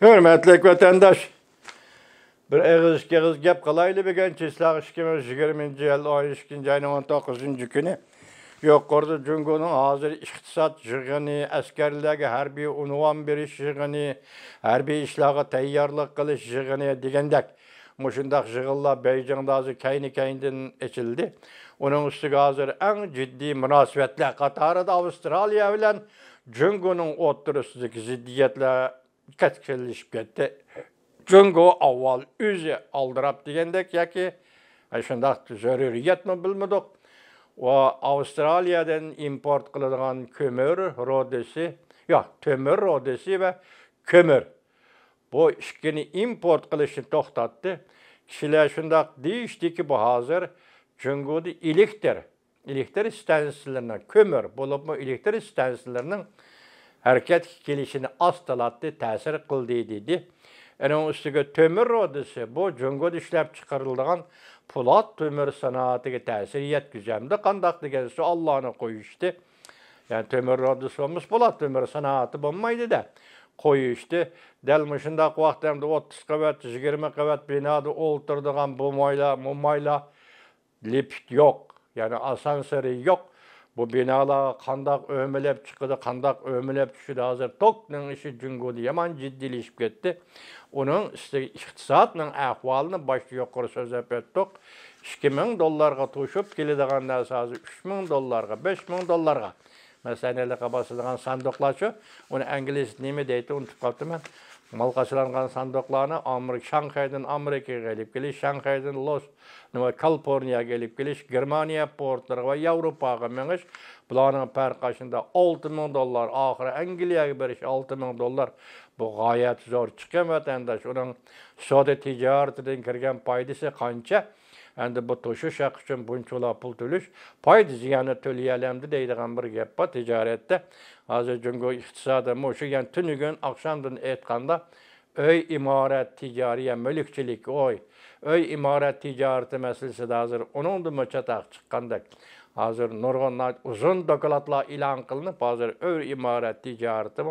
Hürmetlik vatandaş, bir ağız gap qalaylı begen çislaq 2020 yıl 12 ayının 19 günü yuqorda Cungo'nun hazır iqtisat yığını, askerlerge harbiy unvan beriş yığını, harbiy işlağa tayyorlik qilish yığını degandek mushundaq yığınlar Beyjingda hazır kayni-kaynidan içildi. Onun üstüge hazır en ciddi münasebetler qatarida Avustraliya bilen Cungo'nun o'ttirsidagi ziddiyetler katkilishib ketdi. Cungo avval o'zi aldırap degandek yoki shundaq zaruriyatmi bilmadik. Va Avustraliyadan import qilinadigan kömür rodesi, tömür rodesi ve kömür. Bu ikkini import qilishni to'xtatdi. Kishilar shundaq deyishdiki, bu hozir Cungoda elektr stansiyalarining kömür bo'libmi elektr stansiyalarining hareket kelishini astalatdi, ta'sir qildi dedi. Onun üstüge tömür rodesi bu Cungoda ishlab chiqarilgan Polat tömür sanatiga ta'sir yetkazamdi. Qandaq degan savollarni qo'yishdi. Yani tömür rodesi olmuş Polat tömür sanati bo'lmaydi da qo'yishdi. Dal shundaq vaqtda 30 qavat, 20 qavat binada o'ltirdigan bu mayla lift yok. Yani asansörü yok. Bu binalar qandaq ömülep çıkıdı, qandaq ömülep düşüdü. Hazır tokның işi Cungoda yaman ciddilişip ketdi. Onun iqtisatның ahvalını başta yuqori so'zlab o'tdik. $2000 to'shib keladigan narsa hozir $3000, $5000. Masalalarga bosilgan sanduqlar uni ingliz nima deydi unutib qoldim. Malqachilangan sanduqlarni Shanghaydan Amerikaga kelib kelish, Shanghaydan Kaliforniyaga kelib kelish, Germaniya portlariga va Yevropaga menish. Bularning farqi $6000, oxiri Angliyaga berish $6000. Bu g'oyat zo'r chiqqan vatandash. Uning savdo tijoratidan kirgan foydasi qancha? Endi bu to'shish haq uchun bunchalar pul to'lish, foyda ziyoni to'layalamdi deydigan bir gap bor tijoratda. Hozir Jungo iqtisodi mushu yani tunigun oqshomdan aytganda uy imorat tijoriya mulkchilik uy imorat tijorati masalasida hozir uningda chataq chiqqandek. Hozir nurg'un uzun dokladlar e'lon qilinib, hozir uy imorat tijorati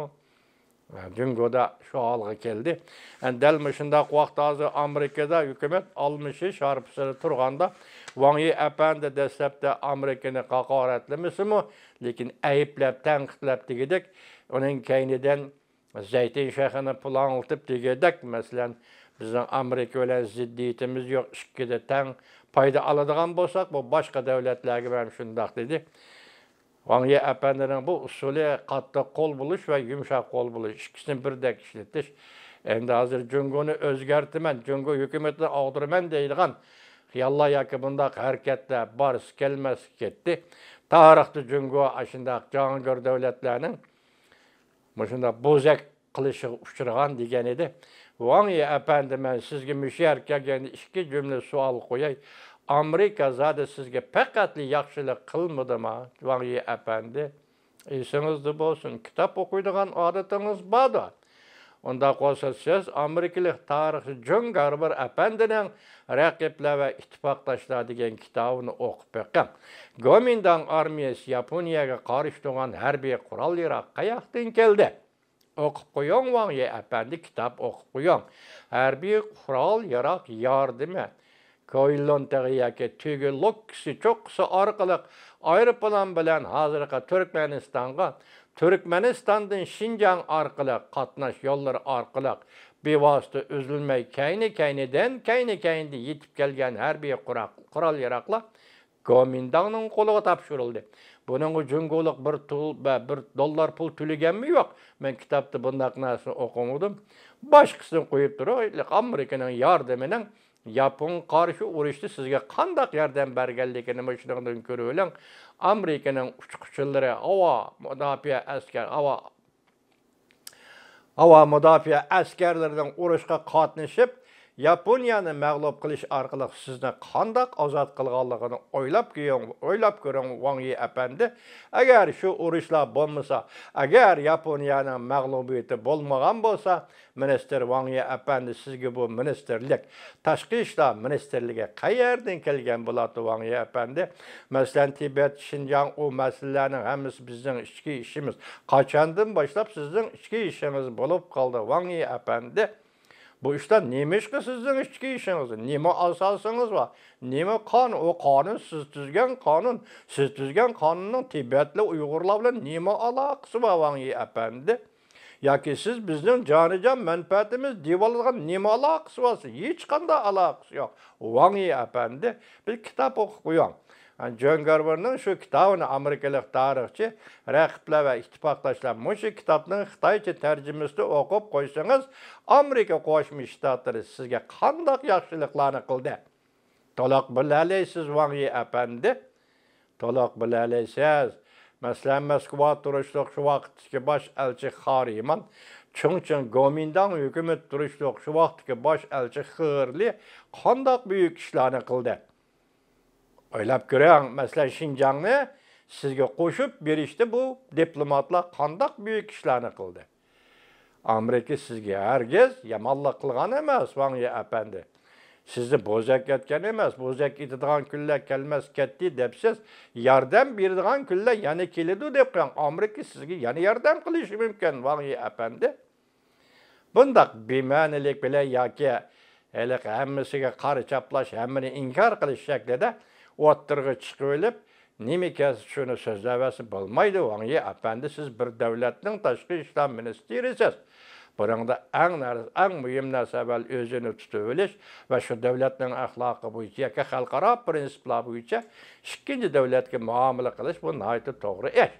Cungoda şu halga keldi. Dal shundaq vaqtda hozir Amerikada hukumat almishi sharpsida turganda Wang Yi apandi dastlabda Amerikani haqoratlamasimi, lekin ayblab, tanqidlab degidek, uning kaynidan Zaytin shahrini planlatib degidek, masalan, bizning Amerika bilan ziddiyatimiz yo'q, ikkida tang foyda oladigan bo'lsak, bu boshqa davlatlarga ham shundaq dedi. Wang Yi apandinin bu usulü qattiq qo'l bo'lish va yumshoq qo'l bo'lish ikkisini birdek ishlatish. Endi hozir Cungoni o'zgartiman, Jungo hukumatini og'diraman deydigan xiyollar yoki bundaq harakatlar borish kelmas ketdi. Tarixda Jungo shundaq jahongir davlatlarning shundaq bo'zak qilishiga uchragan degan edi. Wang Yi apandi, men sizga mushaar kelganda ikki jumla savol qo'yay. Amerika zaten sizge pekatli yaxşılık kılmadıma, Wang Yi apandi. Esinizde bolsun, kitap okuyduğun adetiniz bada. Onda qolsa siz Amerikalik tarixchi Jungar bir apandinin raqiblar ve ittifaqdoshlar degan kitobini o'qib beqqan. Kuomintang armiyasi Yaponiyaga qarshi turgan harbiy qurol-yarog' qayoqdan keldi? O'qib qo'ying Wang Yi apandi, kitap o'qib qo'ying. Harbiy qurol-yarog' yordami Koyillon tağıyaki tügü loksi çoksa arkalık aeroplan bilen hazırka Türkmenistan'dan Şinjan arkalık katnaş yolları arkalık bir vasıta üzülmeyi kayni yetip gelgen her bir kural yarakla Kuomintang'ın koluğa tapşırıldı. Bunun Cungoluk bir dolar pul tülügen mi yok? Ben kitapta bundak nasıl okumadım. Başkasını koyup duruyor. Amerika'nın yardımının Yapon qarşı urushda sizga qandaq yordam berganligini shundan ko'rib oling. Amerikaning uçquchilari havo mudofaa askarlarining urushga qatnashib, Yaponiyani mag'lub qilish orqali sizni qanday ozod qilganligini o'ylab ko'ring Wang Yi apandi. Agar shu urushlar bo'lmasa, agar Yaponiyaning mag'lubiyati bo'lmagan bo'lsa, minister Wang Yi apandi sizga bu ministerlik, tashqi ishlar ministerligi qayerdan kelgan bo'ladi Wang Yi apandi? Masalan, Tibet, Xinjiang o masalalarning hammasi bizning ichki ishimiz. Qachondan boshlab sizning ichki ishingiz bo'lib qoldi Wang Yi apandi? Bu işler neymiş ki sizin içki işiniz? Neme asasınız var? Neme kanun? O kanun siz düzgen kanun. Siz düzgen kanunun Tibetli Uygurlarla neme alakası var Wang Yi apandi? Ya ki siz bizden canıcan menfaatimiz divalıgan neme alakası var? Hiç kanda alakası yok. Wang Yi apandi bir kitap okuyan. John Garver'ın şu kitabını Amerikalı tarihçi, rakipler ve ittifaktaşlar şu kitabının Xitayca tercümesini okup koysanız, Amerika Qo'shma Shtatlari sizga qanday yaxshiliklarni qildi? To'liq bilalaysiz Wang Yi apandi. To'liq bilalaysiz. Masalan, Moskva turishliq shu vaqtdagi bosh elchi Xariman, Chungchun Gomindan hukumat turishliq shu vaqtdagi bosh elchi Xirli qanday buyuk ishlarni qildi? O'ylab ko'ring, masalan, Xinjiangni sizga qo'shib berishdi bu diplomatlar qanday buyuk ishlarni qildi? Amerika sizga hargiz yomonlik qilgan emas, Wang Yi apandi. Sizni bo'zak etgan emas, bo'zak etadigan kunlar kelmas ketdi debsiz, yordam beradigan kunlar yana keladi deb qo'ying. Amerika sizga yana yordam qilishi mumkin, Wang Yi apandi. Bundaq bema'nilik bilan yoki hali hammasiga qari chaplash, hammani inkor qilish shaklida o'ttirg'i chiqib olib, nimaki shuni so'zlavasi bo'lmaydi. Wang Yi apandi, siz bir davlatning tashqi ishlar ministerisiz. Burunda eng mühim narsa evvel özünü tutabiliş ve şu devletin ahlakı boyunca, ki xalqaro prinsiplar boyunca ikinci devletke muamele kılış bu nayeti doğru iş.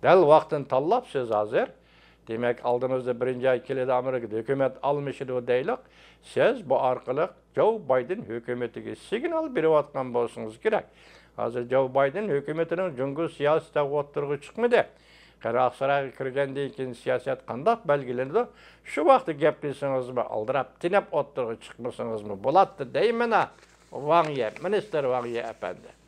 Del vaktin tallap siz hazır. Demek aldığınızda birinci ay kilidi Amerika'da hükümet almışydı o deylik. Siz bu arkalık Joe Biden hükümetine signal verivatkan bolsunuz gerek. Hazır Joe Biden hükümetinin cungu siyasete oturgu çıkmadı. Qaraqsaraga kirgandan keyin siyosat qanday belgilanadi? Shu vaqtda gap qilsangizmi, aldirab, tinib o'tirib chiqmasangizmi bo'ladi deyman. Wang Yi, minister Wang Yi apandi.